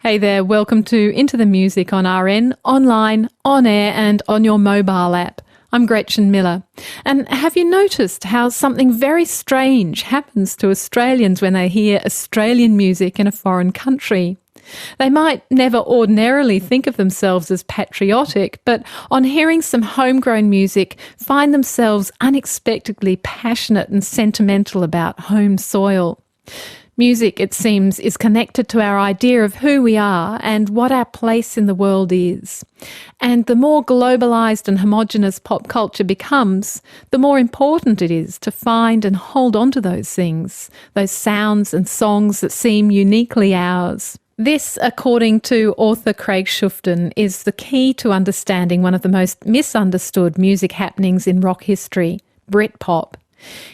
Hey there, welcome to Into the Music on RN, online, on air and on your mobile app. I'm Gretchen Miller. And have you noticed how something very strange happens to Australians when they hear Australian music in a foreign country? They might never ordinarily think of themselves as patriotic, but on hearing some homegrown music, find themselves unexpectedly passionate and sentimental about home soil. Music, it seems, is connected to our idea of who we are and what our place in the world is. And the more globalised and homogenous pop culture becomes, the more important it is to find and hold on to those things, those sounds and songs that seem uniquely ours. This, according to author Craig Schuften, is the key to understanding one of the most misunderstood music happenings in rock history, Britpop.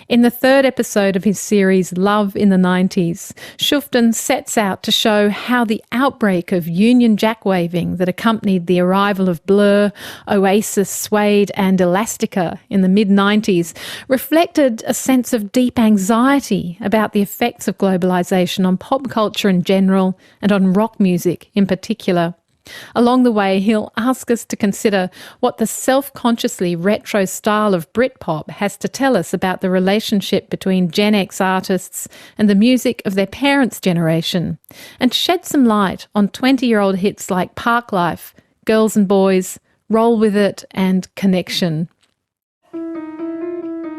In the third episode of his series Love in the 90s, Schuften sets out to show how the outbreak of Union Jack waving that accompanied the arrival of Blur, Oasis, Suede and Elastica in the mid-90s reflected a sense of deep anxiety about the effects of globalisation on pop culture in general and on rock music in particular. Along the way, he'll ask us to consider what the self-consciously retro style of Britpop has to tell us about the relationship between Gen X artists and the music of their parents' generation, and shed some light on 20-year-old hits like Parklife, Girls and Boys, Roll With It and Connection.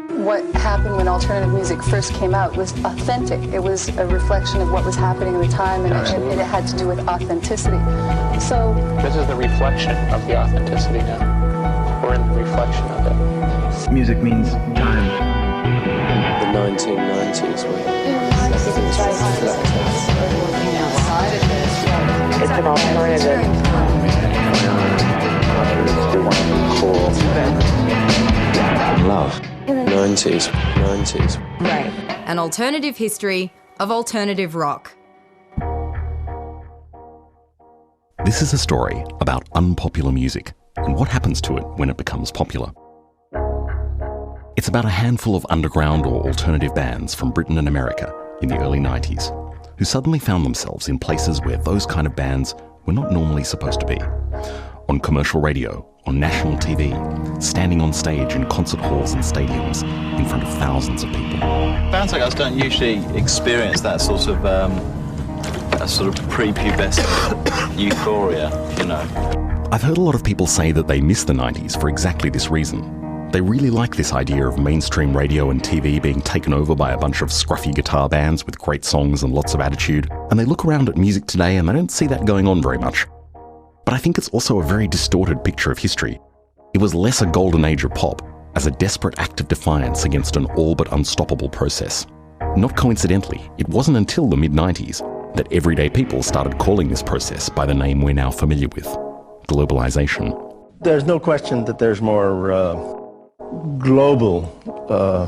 What happened when alternative music first came out was authentic. It was a reflection of what was happening at the time, and it had to do with authenticity. So this is the reflection of the authenticity now. We're in the reflection of it. Music means time. The 1990s were It's an alternative. We want to be cool. Love. 90s. Right. An alternative history of alternative rock. This is a story about unpopular music and what happens to it when it becomes popular. It's about a handful of underground or alternative bands from Britain and America in the early 90s who suddenly found themselves in places where those kind of bands were not normally supposed to be. On commercial radio, on national TV, standing on stage in concert halls and stadiums in front of thousands of people. Bands like us don't usually experience that sort of prepubescent euphoria, you know. I've heard a lot of people say that they miss the 90s for exactly this reason. They really like this idea of mainstream radio and TV being taken over by a bunch of scruffy guitar bands with great songs and lots of attitude, and they look around at music today and they don't see that going on very much. But I think it's also a very distorted picture of history. It was less a golden age of pop, as a desperate act of defiance against an all but unstoppable process. Not coincidentally, it wasn't until the mid-90s that everyday people started calling this process by the name we're now familiar with, globalization. There's no question that there's more global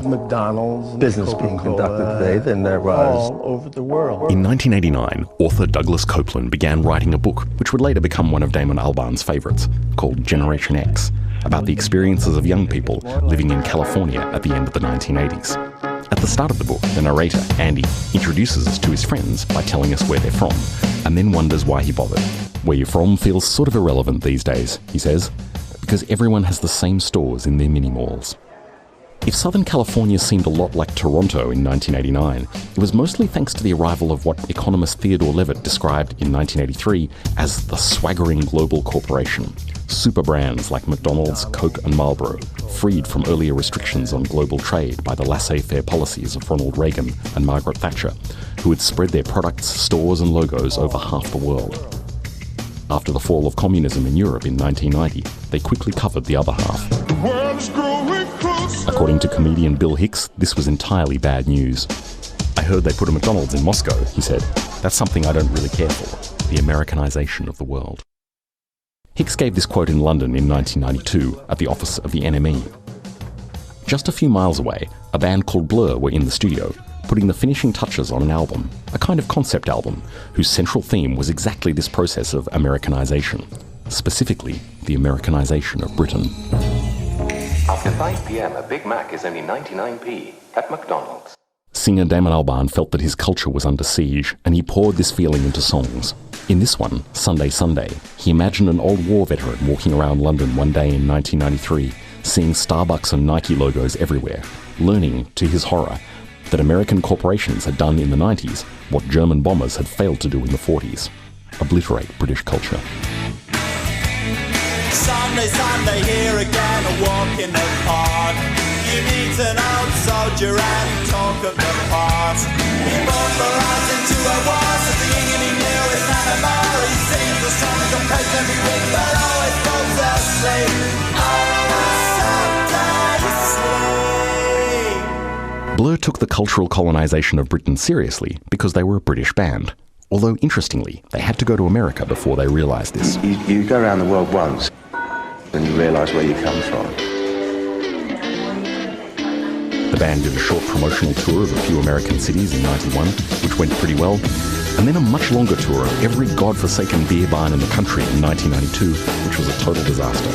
McDonald's business being conducted today than there was all over the world. In 1989, author Douglas Copeland began writing a book which would later become one of Damon Albarn's favourites, called Generation X, about the experiences of young people living in California at the end of the 1980s. At the start of the book, the narrator, Andy, introduces us to his friends by telling us where they're from, and then wonders why he bothered. Where you're from feels sort of irrelevant these days, he says, because everyone has the same stores in their mini-malls. If Southern California seemed a lot like Toronto in 1989, it was mostly thanks to the arrival of what economist Theodore Levitt described in 1983 as the swaggering global corporation. Super brands like McDonald's, Coke and Marlboro, freed from earlier restrictions on global trade by the laissez-faire policies of Ronald Reagan and Margaret Thatcher, who had spread their products, stores and logos over half the world. After the fall of communism in Europe in 1990, they quickly covered the other half. According to comedian Bill Hicks, this was entirely bad news. I heard they put a McDonald's in Moscow, he said. That's something I don't really care for, the Americanization of the world. Hicks gave this quote in London in 1992 at the office of the NME. Just a few miles away, a band called Blur were in the studio, putting the finishing touches on an album, a kind of concept album, whose central theme was exactly this process of Americanization, specifically the Americanization of Britain. After 5 p.m, a Big Mac is only 99p at McDonald's. Singer Damon Albarn felt that his culture was under siege, and he poured this feeling into songs. In this one, Sunday Sunday, he imagined an old war veteran walking around London one day in 1993, seeing Starbucks and Nike logos everywhere, learning, to his horror, that American corporations had done in the 90s what German bombers had failed to do in the 40s: obliterate British culture. Sunday, Sunday, here again, a walk in the park. You meet an old soldier and talk of the past. He fought for us into a war, so the king and he knew it's not a bar. He sings the song and complains every week, but always falls asleep. Blur took the cultural colonisation of Britain seriously because they were a British band. Although, interestingly, they had to go to America before they realised this. You go around the world once and you realise where you come from. The band did a short promotional tour of a few American cities in '91, which went pretty well, and then a much longer tour of every godforsaken beer barn in the country in 1992, which was a total disaster.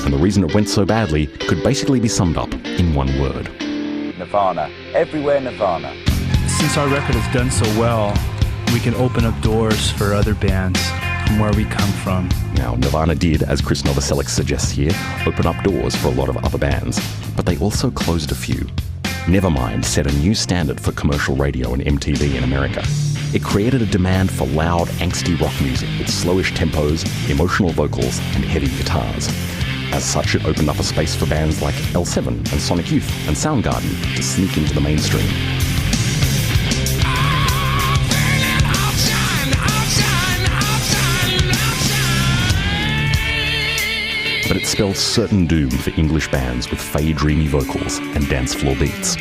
And the reason it went so badly could basically be summed up in one word. Nirvana. Everywhere Nirvana. Since our record has done so well, we can open up doors for other bands from where we come from. Now, Nirvana did, as Chris Novoselic suggests here, open up doors for a lot of other bands, but they also closed a few. Nevermind set a new standard for commercial radio and MTV in America. It created a demand for loud, angsty rock music with slowish tempos, emotional vocals, and heavy guitars. As such, it opened up a space for bands like L7 and Sonic Youth and Soundgarden to sneak into the mainstream. But it spelled certain doom for English bands with fey dreamy vocals and dance floor beats.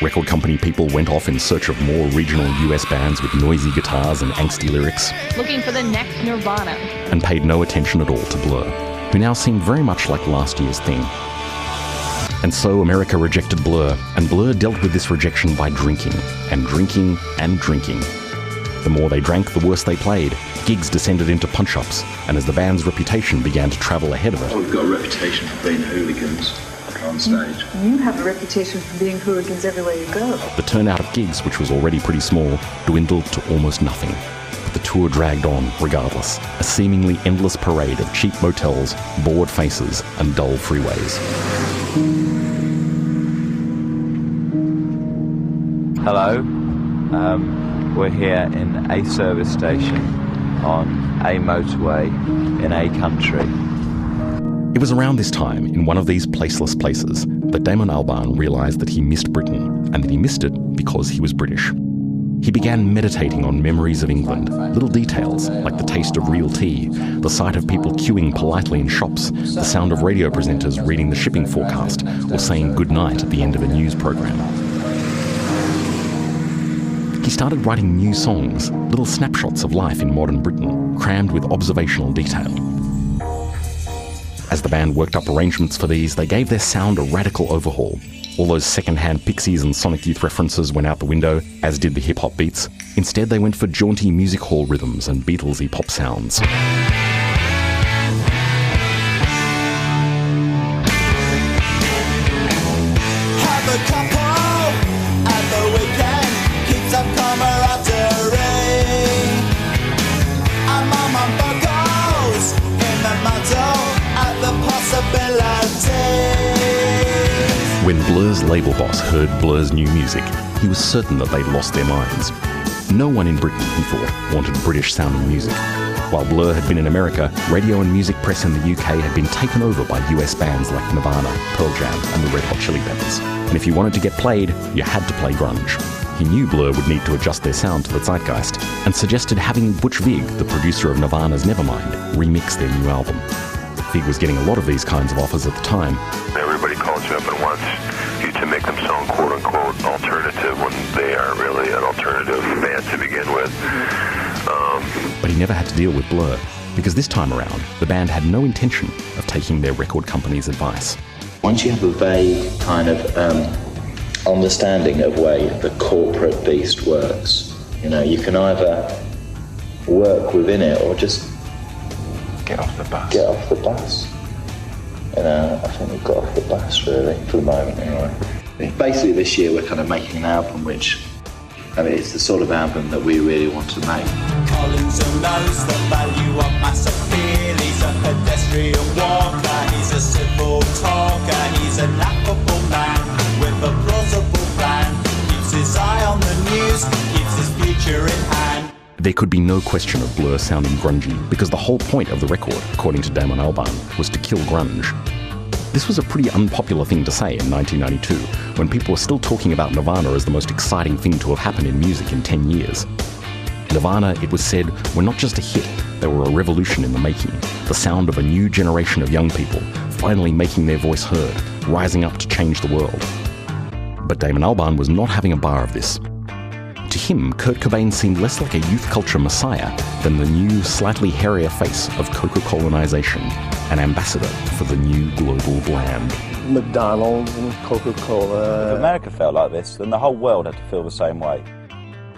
Record company people went off in search of more regional US bands with noisy guitars and angsty lyrics. Looking for the next Nirvana. And paid no attention at all to Blur, who now seemed very much like last year's thing. And so America rejected Blur, and Blur dealt with this rejection by drinking, and drinking, and drinking. The more they drank, the worse they played. Gigs descended into punch-ups, and as the band's reputation began to travel ahead of it... We've got a reputation for being hooligans on stage. You have a reputation for being hooligans everywhere you go. The turnout of gigs, which was already pretty small, dwindled to almost nothing. But the tour dragged on regardless, a seemingly endless parade of cheap motels, bored faces, and dull freeways. Hello. We're here in a service station on a motorway in a country. It was around this time, in one of these placeless places, that Damon Albarn realised that he missed Britain, and that he missed it because he was British. He began meditating on memories of England, little details like the taste of real tea, the sight of people queuing politely in shops, the sound of radio presenters reading the shipping forecast, or saying goodnight at the end of a news programme. He started writing new songs, little snapshots of life in modern Britain, crammed with observational detail. As the band worked up arrangements for these, they gave their sound a radical overhaul. All those second-hand Pixies and Sonic Youth references went out the window, as did the hip-hop beats. Instead, they went for jaunty music hall rhythms and Beatlesy pop sounds. When Blur's label boss heard Blur's new music, he was certain that they'd lost their minds. No one in Britain, he thought, wanted British-sounding music. While Blur had been in America, radio and music press in the UK had been taken over by US bands like Nirvana, Pearl Jam and the Red Hot Chili Peppers. And if you wanted to get played, you had to play grunge. He knew Blur would need to adjust their sound to the zeitgeist, and suggested having Butch Vig, the producer of Nirvana's Nevermind, remix their new album. Vig was getting a lot of these kinds of offers at the time. Everybody calls you up and wants you to make them sound quote-unquote alternative when they aren't really an alternative band to begin with. But he never had to deal with Blur, because this time around, the band had no intention of taking their record company's advice. Once you have a vague kind of understanding of way the corporate beast works, you know, you can either work within it or just get off the bus. Get off the bus. You know, I think we've got off the bus really, for the moment anyway. Basically this year we're kind of making an album which I mean, it's the sort of album that we really want to make. Collins who knows the value of mass appeal. He's a pedestrian walker, he's a civil talker, he's an affable man with a plausible plan. Keeps his eye on the news, keeps his future in hand. There could be no question of Blur sounding grungy, because the whole point of the record, according to Damon Albarn, was to kill grunge. This was a pretty unpopular thing to say in 1992, when people were still talking about Nirvana as the most exciting thing to have happened in music in 10 years. Nirvana, it was said, were not just a hit, they were a revolution in the making, the sound of a new generation of young people finally making their voice heard, rising up to change the world. But Damon Albarn was not having a bar of this. To him, Kurt Cobain seemed less like a youth culture messiah than the new, slightly hairier face of Coca-Colonization, an ambassador for the new global brand. McDonald's and Coca-Cola. If America felt like this, then the whole world had to feel the same way.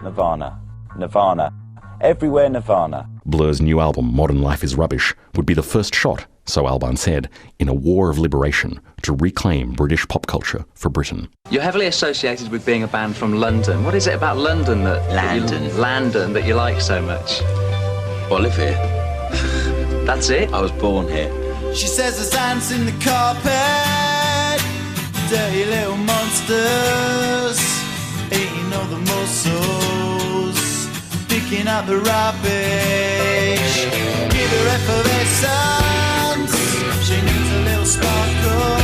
Nirvana. Nirvana. Everywhere Nirvana. Blur's new album, Modern Life is Rubbish, would be the first shot, so Albarn said, in a war of liberation to reclaim British pop culture for Britain. You're heavily associated with being a band from London. What is it about London that that you like so much? Well, I live here. That's it? I was born here. She says there's ants in the carpet, dirty little monsters, eating all the mussels, picking up the rubbish. Give her effervescence, she needs a little sparkle.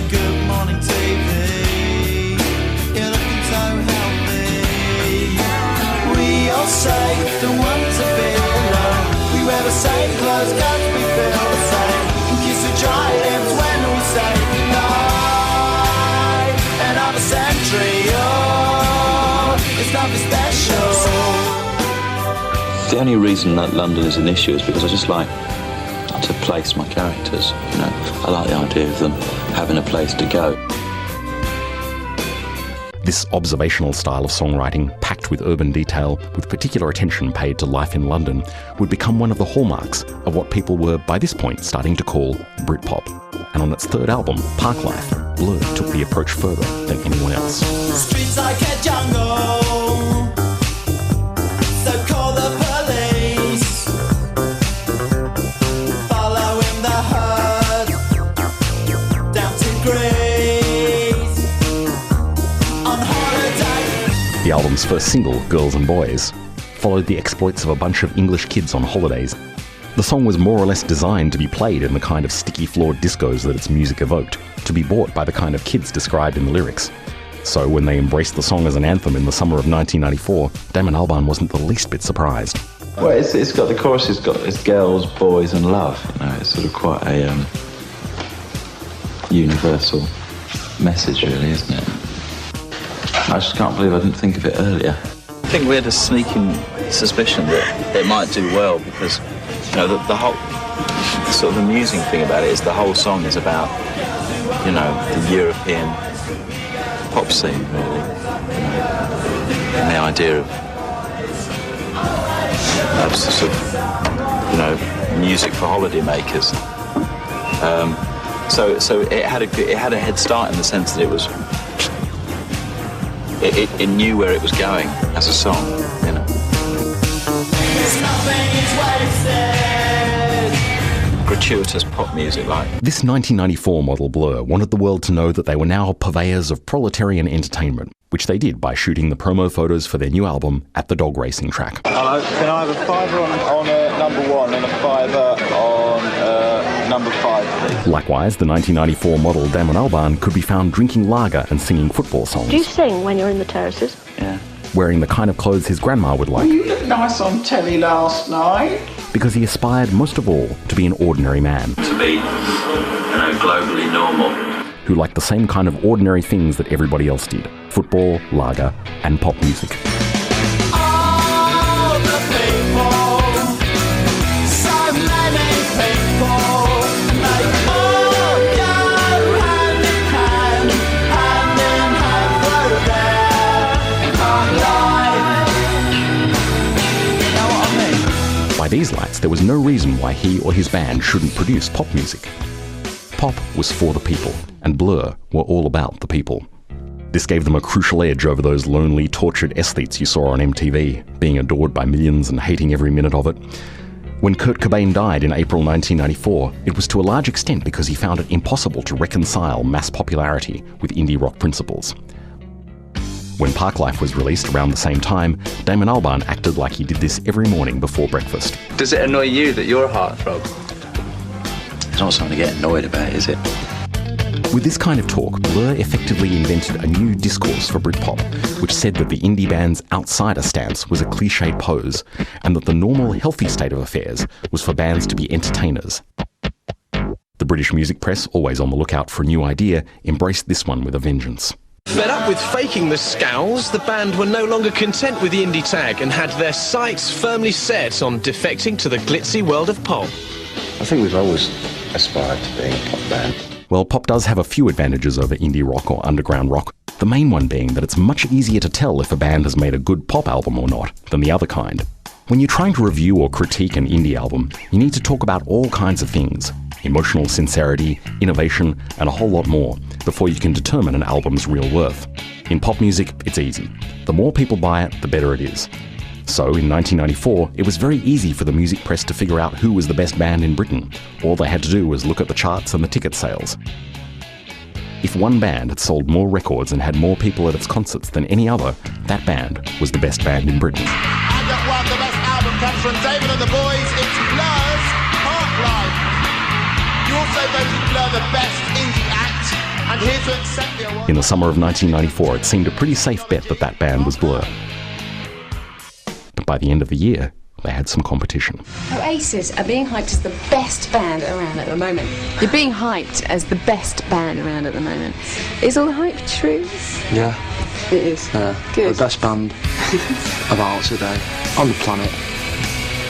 Good morning TV, you're looking so healthy. We all say don't want to be alone. We wear the same clothes, cause we feel the same. And kiss the dry lips when we say goodnight. Another century, oh, it's nothing special. The only reason that London is an issue is because I just like to place my characters, you know. I like the idea of them having a place to go. This observational style of songwriting, packed with urban detail, with particular attention paid to life in London, would become one of the hallmarks of what people were, by this point, starting to call Britpop. And on its third album, Parklife, Blur took the approach further than anyone else. Streets like a jungle, so call the police. Following the herd down to Greece on holiday. The album's first single, Girls and Boys, followed the exploits of a bunch of English kids on holidays. The song was more or less designed to be played in the kind of sticky floored discos that its music evoked, to be bought by the kind of kids described in the lyrics. So when they embraced the song as an anthem in the summer of 1994, Damon Albarn wasn't the least bit surprised. Well, it's got the chorus, it's girls, boys and love. You know, it's sort of quite a universal message, really, isn't it? I just can't believe I didn't think of it earlier. I think we had a sneaking suspicion that it might do well because, you know, the whole, the sort of amusing thing about it is the whole song is about, you know, the European pop scene, really, and the idea of sort of, you know, music for holidaymakers. So it had a head start in the sense that it was. It knew where it was going as a song, you know. Gratuitous pop music like. This 1994 model Blur wanted the world to know that they were now purveyors of proletarian entertainment, which they did by shooting the promo photos for their new album at the dog racing track. Hello, can I have a fiver on number 1 and a fiver on number 5, please? Likewise, the 1994 model Damon Albarn could be found drinking lager and singing football songs. Do you sing when you're in the terraces? Yeah. Wearing the kind of clothes his grandma would like. Well, you looked nice on telly last night. Because he aspired most of all to be an ordinary man. To be, you know, globally normal. Who liked the same kind of ordinary things that everybody else did. Football, lager, and pop music. All the people, so many people, they all go hand in hand through their life. You know what I mean? By these lights, there was no reason why he or his band shouldn't produce pop music. Pop was for the people, and Blur were all about the people. This gave them a crucial edge over those lonely, tortured aesthetes you saw on MTV, being adored by millions and hating every minute of it. When Kurt Cobain died in April 1994, it was to a large extent because he found it impossible to reconcile mass popularity with indie rock principles. When Parklife was released around the same time, Damon Albarn acted like he did this every morning before breakfast. Does it annoy you that you're a heartthrob? It's not something to get annoyed about, is it? With this kind of talk, Blur effectively invented a new discourse for Britpop, which said that the indie band's outsider stance was a cliched pose, and that the normal, healthy state of affairs was for bands to be entertainers. The British music press, always on the lookout for a new idea, embraced this one with a vengeance. Fed up with faking the scowls, the band were no longer content with the indie tag and had their sights firmly set on defecting to the glitzy world of pop. I think we've always aspired to being a pop band. Well, pop does have a few advantages over indie rock or underground rock, the main one being that it's much easier to tell if a band has made a good pop album or not than the other kind. When you're trying to review or critique an indie album, you need to talk about all kinds of things: emotional sincerity, innovation, and a whole lot more before you can determine an album's real worth. In pop music, it's easy. The more people buy it, the better it is. So, in 1994, it was very easy for the music press to figure out who was the best band in Britain. All they had to do was look at the charts and the ticket sales. If one band had sold more records and had more people at its concerts than any other, that band was the best band in Britain. And that one, the best album comes from David and the Boys. It's Blur's Parklife. You also voted Blur the best indie act, and here to accept the award. In the summer of 1994, it seemed a pretty safe bet that that band was Blur. But by the end of the year, they had some competition. Oasis are being hyped as the best band around at the moment. You're being hyped as the best band around at the moment. Is all the hype true? Yeah. It is? Good. The best band about today on the planet.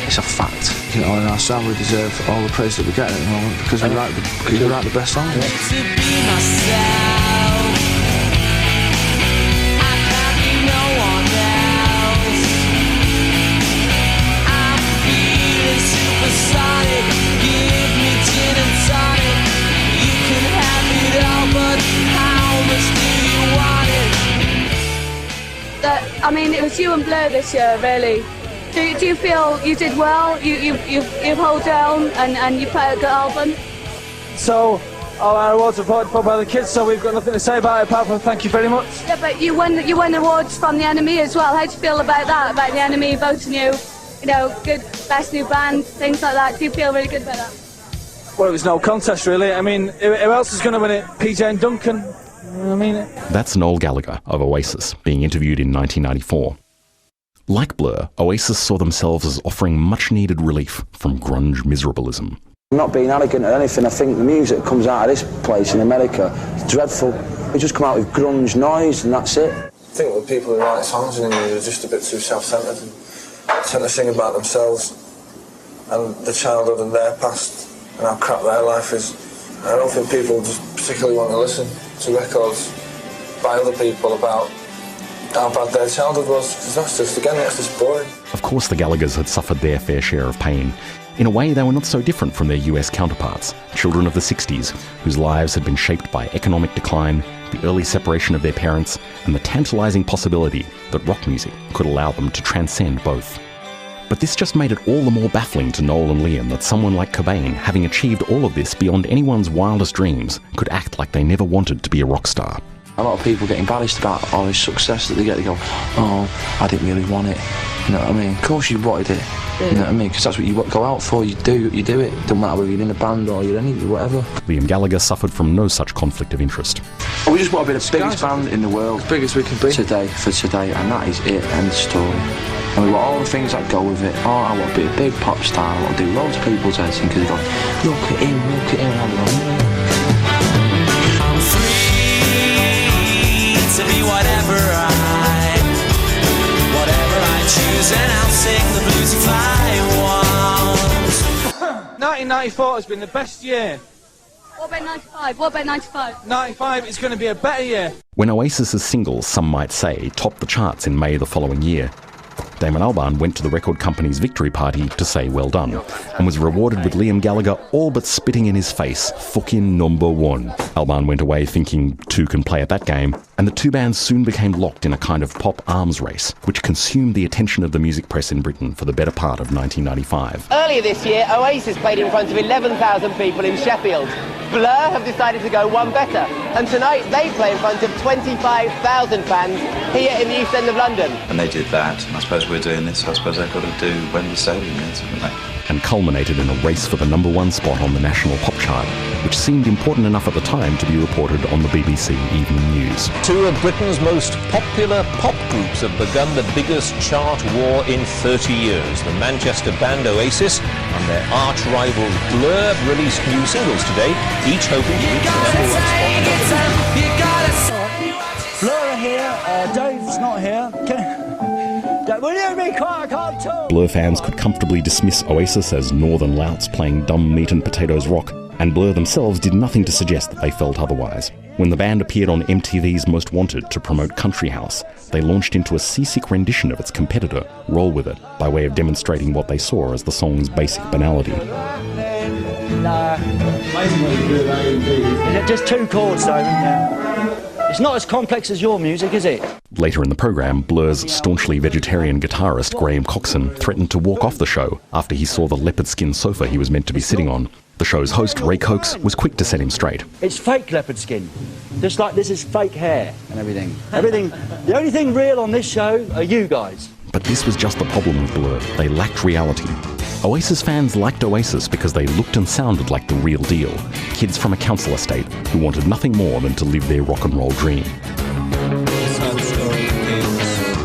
It's a fact. You know, in ourselves we deserve all the praise that we get at the moment because we write the best songs. To be myself, I can't be no one else. I'm feeling supersonic. Give me gin and tonic. You can have it all, but how much do you want it? I mean, it was you and Blur this year, really. Do you feel you did well? You hold down and you put out a good album? So, our awards are voted for by the kids, so we've got nothing to say about it apart from thank you very much. Yeah, but you won awards from the NME as well. How do you feel about that? About the NME voting you, good best new band, things like that. Do you feel really good about that? Well, it was no contest really. I mean, who else is going to win it? PJ and Duncan. You know what I mean? That's Noel Gallagher of Oasis, being interviewed in 1994. Like Blur, Oasis saw themselves as offering much-needed relief from grunge miserablism. I'm not being arrogant or anything. I think the music that comes out of this place in America is dreadful. They just come out with grunge noise and that's it. I think the people who write songs in England are just a bit too self-centred and tend to sing about themselves and the childhood and their past and how crap their life is. I don't think people just particularly want to listen to records by other people about how bad their childhood was, because that's just boring. Of course the Gallaghers had suffered their fair share of pain. In a way, they were not so different from their US counterparts, children of the 60s, whose lives had been shaped by economic decline, the early separation of their parents, and the tantalising possibility that rock music could allow them to transcend both. But this just made it all the more baffling to Noel and Liam that someone like Cobain, having achieved all of this beyond anyone's wildest dreams, could act like they never wanted to be a rock star. A lot of people get embarrassed about all this success that they get. They go, oh, I didn't really want it. You know what I mean? Of course you wanted it. Yeah. You know what I mean? Because that's what you go out for. You do it. Don't matter whether you're in a band or you're anything, whatever. Liam Gallagher suffered from no such conflict of interest. We just want to be the biggest band in the world. As big as we can be. Today, and that is it, end of story. And we want all the things that go with it. Oh, I want to be a big pop star. I want to do loads of people's heads in because they go, look at him. And I'm going, I'm free to be whatever I choose, and I'll sing the blues if I want. 1994 has been the best year. What about 95? What about 95? 95 is going to be a better year. When Oasis's singles, some might say, topped the charts in May the following year, Damon Albarn went to the record company's victory party to say well done, and was rewarded with Liam Gallagher all but spitting in his face, fucking number one. Albarn went away thinking two can play at that game, and the two bands soon became locked in a kind of pop arms race, which consumed the attention of the music press in Britain for the better part of 1995. Earlier this year, Oasis played in front of 11,000 people in Sheffield. Blur have decided to go one better, and tonight they play in front of 25,000 fans here in the East End of London. And they did that, and I suppose we're doing this, so I suppose they've got to do Wembley Stadium next, haven't they? And culminated in a race for the #1 spot on the national pop chart, which seemed important enough at the time to be reported on the BBC Evening News. Two of Britain's most popular pop groups have begun the biggest chart war in 30 years. The Manchester band Oasis and their arch-rivals Blur released new singles today, each hoping to reach the #1 spot. Blur are here, Dave's not here. Will you be quiet? I can't talk. Blur fans could comfortably dismiss Oasis as northern louts playing dumb meat and potatoes rock, and Blur themselves did nothing to suggest that they felt otherwise. When the band appeared on MTV's Most Wanted to promote Country House, they launched into a seasick rendition of its competitor, Roll With It, by way of demonstrating what they saw as the song's basic banality. Is it just two chords, though, isn't it? It's not as complex as your music, is it? Later in the programme, Blur's staunchly vegetarian guitarist Graham Coxon threatened to walk off the show after he saw the leopard skin sofa he was meant to be sitting on. The show's host, Ray Cokes, was quick to set him straight. It's fake leopard skin. Just like this is fake hair and everything. The only thing real on this show are you guys. But this was just the problem with Blur. They lacked reality. Oasis fans liked Oasis because they looked and sounded like the real deal. Kids from a council estate who wanted nothing more than to live their rock and roll dream.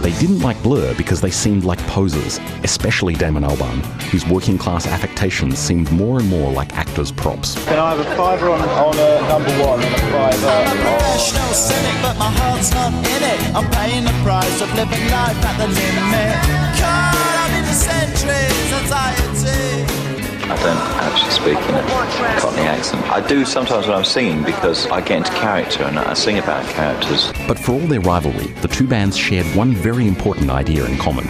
They didn't like Blur because they seemed like posers, especially Damon Albarn, whose working class affectations seemed more and more like actors' props. Can I have a fiver on #1 and a fiver I'm a professional cynic, but my heart's not in it. I'm paying the price of living life at the limit. Caught up in the centuries, anxiety. I don't actually speak in a Cockney accent. I do sometimes when I'm singing because I get into character and I sing about characters. But for all their rivalry, the two bands shared one very important idea in common.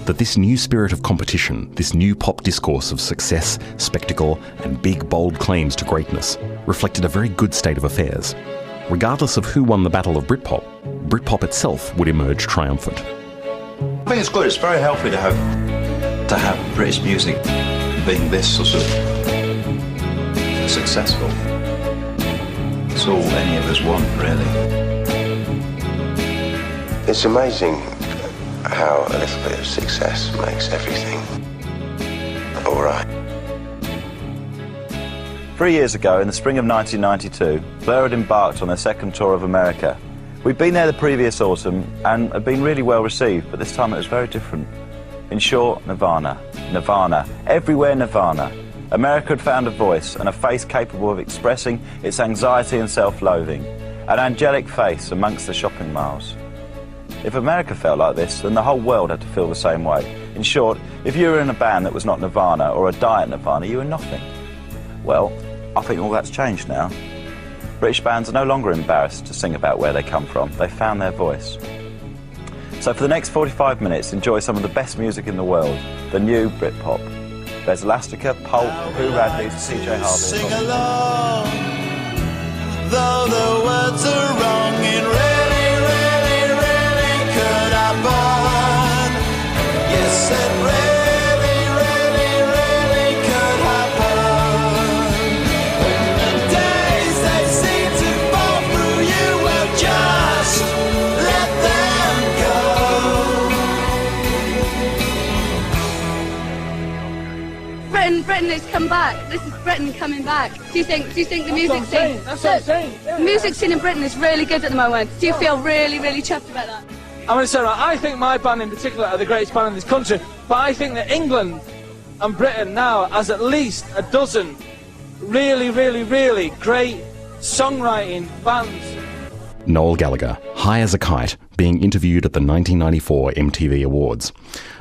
That this new spirit of competition, this new pop discourse of success, spectacle, and big, bold claims to greatness, reflected a very good state of affairs. Regardless of who won the Battle of Britpop, Britpop itself would emerge triumphant. I think it's good. It's very healthy to have British music being this sort of successful. It's all any of us want, really. It's amazing how a little bit of success makes everything all right. 3 years ago, in the spring of 1992, Blur had embarked on their second tour of America. We'd been there the previous autumn and had been really well received, but this time it was very different. In short, Nirvana. Nirvana. Everywhere Nirvana. America had found a voice and a face capable of expressing its anxiety and self-loathing. An angelic face amongst the shopping miles. If America felt like this, then the whole world had to feel the same way. In short, if you were in a band that was not Nirvana or a diet Nirvana, you were nothing. Well, I think all that's changed now. British bands are no longer embarrassed to sing about where they come from. They found their voice. So for the next 45 minutes, enjoy some of the best music in the world, the new Britpop. There's Elastica, Pulp, Boo Radley, CJ Harvey. Sing along, though the words are wrong, it really, really, really could happen. Yes, it really, really, really could happen. The days they seem to fall through you, well, just let them go. Britain has come back. This is Britain coming back. Do you think the music scene? That's what I'm saying. The music scene in Britain is really good at the moment. Do you feel really, really chuffed about that? I'm going to say, I think my band in particular are the greatest band in this country, but I think that England and Britain now has at least a dozen really, really, really great songwriting bands. Noel Gallagher, high as a kite, being interviewed at the 1994 MTV Awards.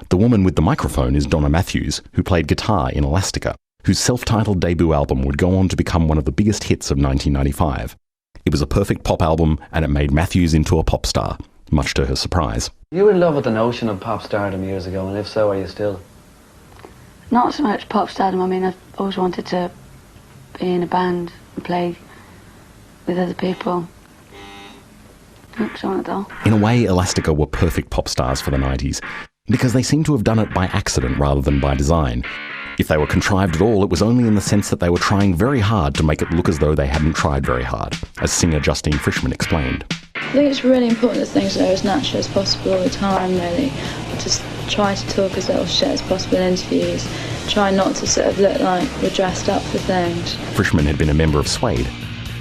The woman with the microphone is Donna Matthews, who played guitar in Elastica, whose self-titled debut album would go on to become one of the biggest hits of 1995. It was a perfect pop album, and it made Matthews into a pop star, much to her surprise. You were in love with the notion of pop stardom years ago, and if so, are you still? Not so much pop stardom. I mean, I've always wanted to be in a band and play with other people. In a way, Elastica were perfect pop stars for the 90s, because they seemed to have done it by accident rather than by design. If they were contrived at all, it was only in the sense that they were trying very hard to make it look as though they hadn't tried very hard, as singer Justine Frischmann explained. I think it's really important that things are as natural as possible all the time, really. Just try to talk as little shit as possible in interviews. Try not to sort of look like we're dressed up for things. Frischmann had been a member of Suede.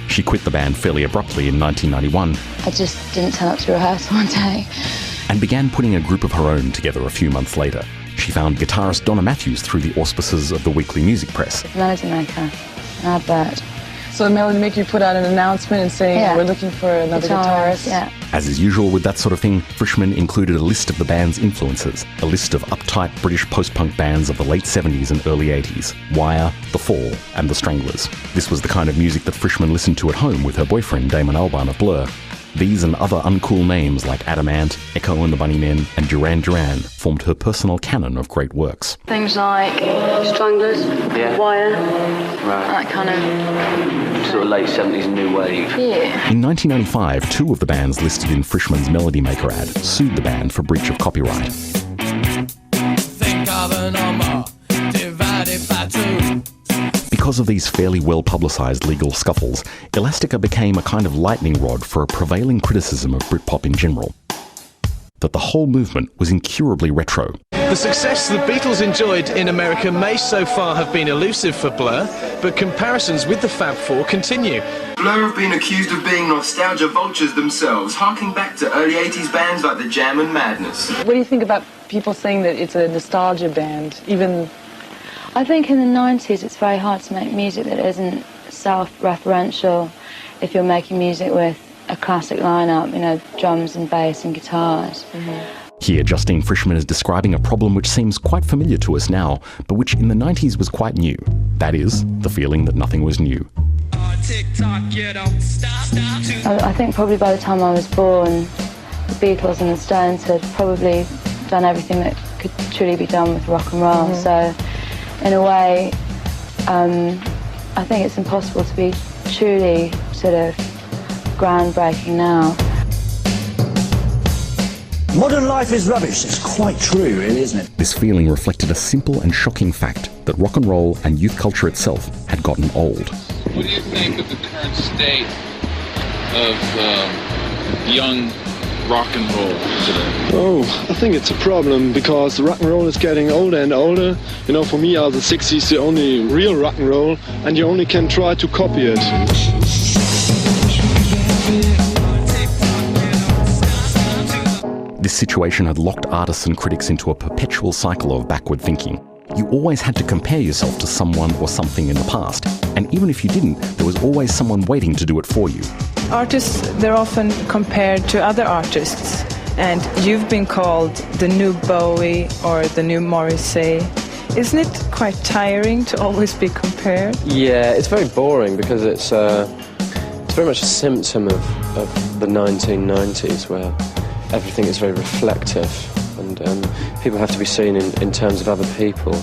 She quit the band fairly abruptly in 1991. I just didn't turn up to rehearsal one day. And began putting a group of her own together a few months later. She found guitarist Donna Matthews through the auspices of the Weekly Music Press. Melody Maker, an advert. So Melody Maker, you put out an announcement and saying, we're looking for another guitarist. Yeah. As is usual with that sort of thing, Frischmann included a list of the band's influences, a list of uptight British post-punk bands of the late 70s and early 80s, Wire, The Fall and The Stranglers. This was the kind of music that Frischmann listened to at home with her boyfriend Damon Albarn of Blur. These and other uncool names like Adamant, Echo and the Bunnymen and Duran Duran formed her personal canon of great works. Things like Stranglers, Wire, that kind of... Sort of late 70s new wave. Yeah. In 1995, two of the bands listed in Frischmann's Melody Maker ad sued the band for breach of copyright. Think of a number divided by 2. Because of these fairly well-publicised legal scuffles, Elastica became a kind of lightning rod for a prevailing criticism of Britpop in general. That the whole movement was incurably retro. The success the Beatles enjoyed in America may so far have been elusive for Blur, but comparisons with the Fab Four continue. Blur have been accused of being nostalgia vultures themselves, harking back to early 80s bands like the Jam and Madness. What do you think about people saying that it's a nostalgia band, even... I think in the 90s it's very hard to make music that isn't self-referential if you're making music with a classic lineup, you know, drums and bass and guitars. Here, Justine Frischmann is describing a problem which seems quite familiar to us now, but which in the 90s was quite new. That is, the feeling that nothing was new. I think probably by the time I was born, the Beatles and the Stones had probably done everything that could truly be done with rock and roll. So, in a way, I think it's impossible to be truly sort of groundbreaking now. Modern life is rubbish. It's quite true, really, isn't it? This feeling reflected a simple and shocking fact that rock and roll and youth culture itself had gotten old. What do you think of the current state of young rock and roll today? Oh, I think it's a problem because rock and roll is getting older and older. You know, for me, are the 60s the only real rock and roll, and you only can try to copy it. This situation had locked artists and critics into a perpetual cycle of backward thinking. You always had to compare yourself to someone or something in the past, and even if you didn't, there was always someone waiting to do it for you. Artists, they're often compared to other artists, and you've been called the new Bowie or the new Morrissey. Isn't it quite tiring to always be compared? Yeah, it's very boring because it's very much a symptom of the 1990s where everything is very reflective and people have to be seen in terms of other people.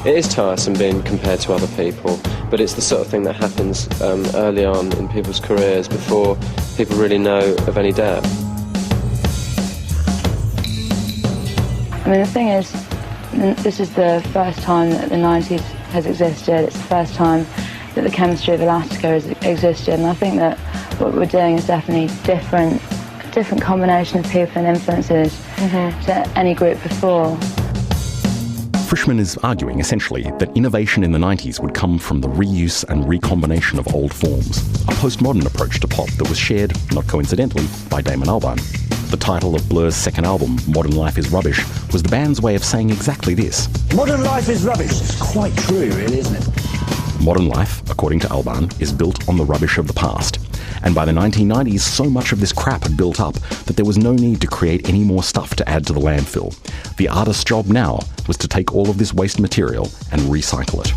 It is tiresome being compared to other people, but it's the sort of thing that happens early on in people's careers before people really know of any depth. I mean, the thing is, this is the first time that the 90s has existed. It's the first time that the chemistry of Elastica has existed, and I think that what we're doing is definitely different combination of people and influences to any group before. Frischmann is arguing, essentially, that innovation in the 90s would come from the reuse and recombination of old forms, a postmodern approach to pop that was shared, not coincidentally, by Damon Albarn. The title of Blur's second album, Modern Life is Rubbish, was the band's way of saying exactly this. Modern life is rubbish. It's quite true, really, isn't it? Modern life, according to Albarn, is built on the rubbish of the past. And by the 1990s, so much of this crap had built up that there was no need to create any more stuff to add to the landfill. The artist's job now was to take all of this waste material and recycle it.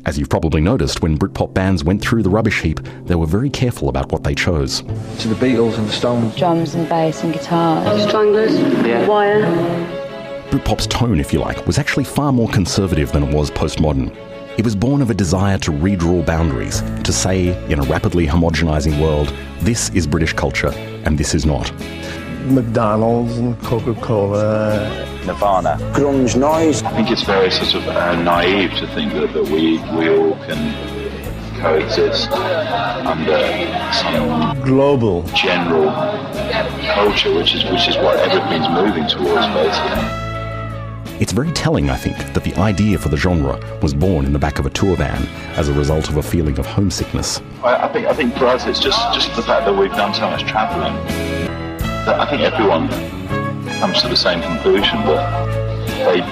As you've probably noticed, when Britpop bands went through the rubbish heap, they were very careful about what they chose. To the Beatles and the Stones. Drums and bass and guitars. Stranglers, Wire. Britpop's tone, if you like, was actually far more conservative than it was postmodern. He was born of a desire to redraw boundaries, to say, in a rapidly homogenising world, this is British culture and this is not. McDonald's and Coca-Cola. Nirvana. Grunge noise. I think it's very sort of naive to think that we all can coexist under some global general culture, which is what everything's moving towards, basically. It's very telling, I think, that the idea for the genre was born in the back of a tour van as a result of a feeling of homesickness. I think for us it's just the fact that we've done so much travelling that I think everyone comes to the same conclusion that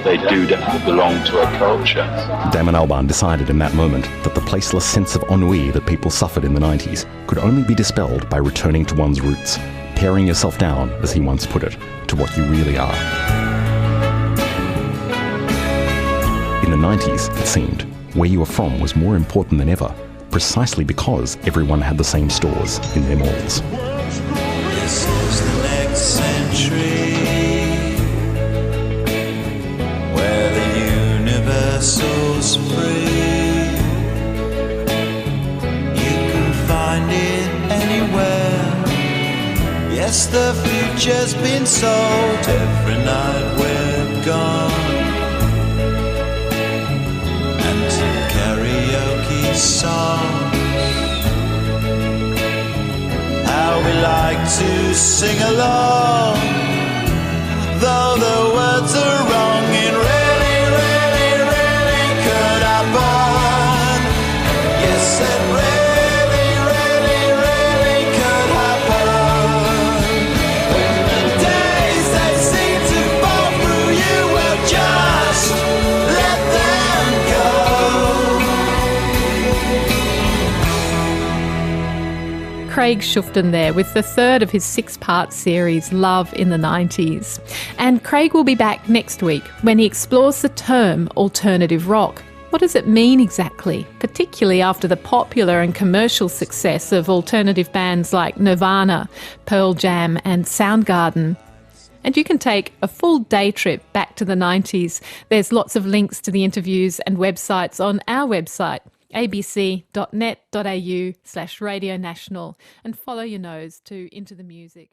they do definitely belong to a culture. Damon Albarn decided in that moment that the placeless sense of ennui that people suffered in the 90s could only be dispelled by returning to one's roots, paring yourself down, as he once put it, to what you really are. In the 90s, it seemed, where you were from was more important than ever, precisely because everyone had the same stores in their malls. This is the next century, where the universal's free. You can find it anywhere. Yes, the future's been sold. Every night we're gone. Karaoke songs, how we like to sing along, though the words are wrong. It really, really, really could happen. Yes, it really, really, really could happen. When the days they seem to fall through you, will just let them go. Craig Shufton there with the third of his 6-part series, Love in the 90s. And Craig will be back next week when he explores the term alternative rock. What does it mean exactly, particularly after the popular and commercial success of alternative bands like Nirvana, Pearl Jam and Soundgarden? And you can take a full day trip back to the 90s. There's lots of links to the interviews and websites on our website, abc.net.au/Radio National, and follow your nose to Into the Music.